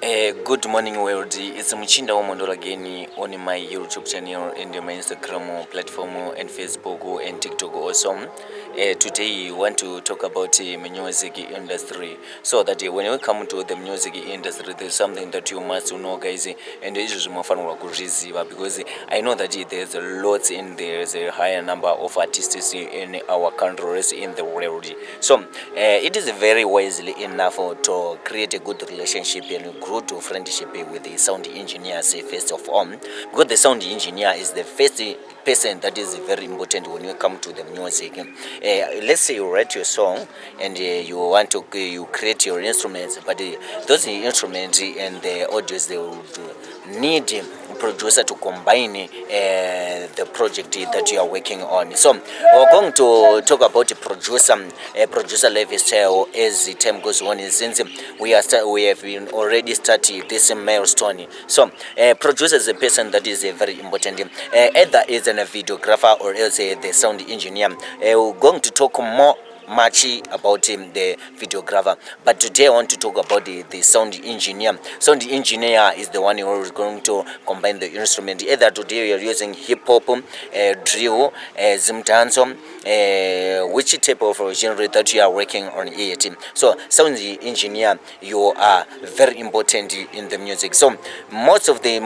Good morning world, it's Muchinda WEMHONDORO again on my YouTube channel and my Instagram platform and Facebook and TikTok also. Today we want to talk about music industry, so that when we come to the music industry there's something that you must know, guys, and this is more fun because I know that there's a lot and there's a higher number of artists in our countries in the world. So it is very wisely enough to create a good relationship and grow to friendship with the sound engineers first of all, because the sound engineer is the first person that is very important when you come to the music. Let's say you write your song and you want to create your instruments, but those instruments and the audios, they would need producer to combine the project that you are working on. So we're going to talk about producer lifestyle as the time goes on, since we have been already started this milestone. So producer is a person that is very important, either is a videographer or else the sound engineer. We're going to talk more much about the videographer, but today I want to talk about the sound engineer. Sound engineer is the one who is going to combine the instrument. Either today you are using hip hop, drill, zimtanzo, which type of genre that you are working on it. So sound engineer, you are very important in the music. So most of the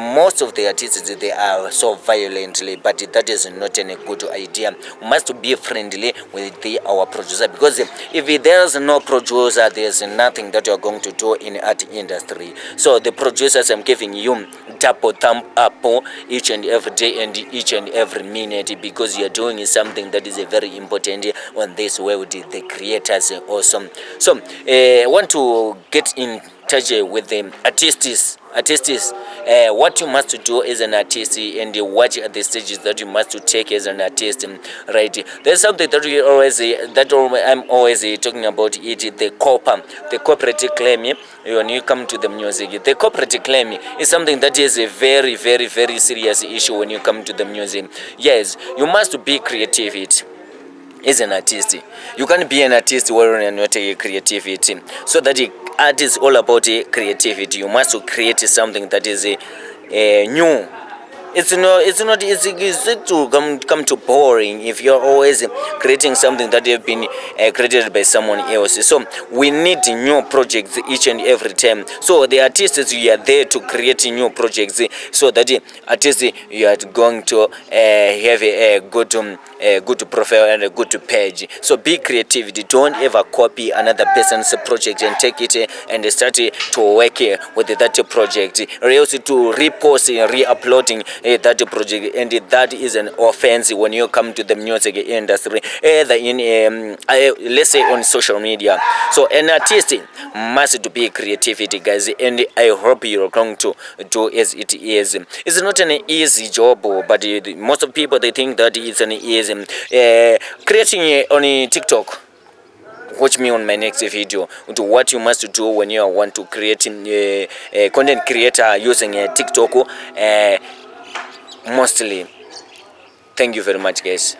artists, they are so violently, but that is not a good idea. We must be friendly with our producer, because if there's no producer, there's nothing that you're going to do in art industry. So the producers, I'm giving you double thumb up each and every day and each and every minute, because you're doing something that is very important on this world. The creators awesome. So I want to get in touch with the artists. What you must do as an artist, and what are the stages that you must take as an artist, right? There's something that I'm always talking about it, the corporate claim. When you come to the music, the corporate claim is something that is a very, very, very serious issue when you come to the music. Yes, you must be creative. As an artist, you can't be an artist while you're not a creativity. So that art is all about creativity. You must create something that is new. It's to come to boring if you're always creating something that have been created by someone else. So we need new projects each and every time. So the artists, you are there to create new projects, so that at least you are going to have a good profile and a good page. So be creativity. Don't ever copy another person's project and take it and start to work with that project, or else to repost and re-uploading that project, and that is an offense when you come to the music industry, either in let's say on social media. So an artist must be creativity, guys, and I hope you're going to do as it is. It's not an easy job, but most of people, they think that it's an easy creating on TikTok. Watch me on my next video to what you must do when you want to create a content creator using TikTok mostly. Thank you very much, guys.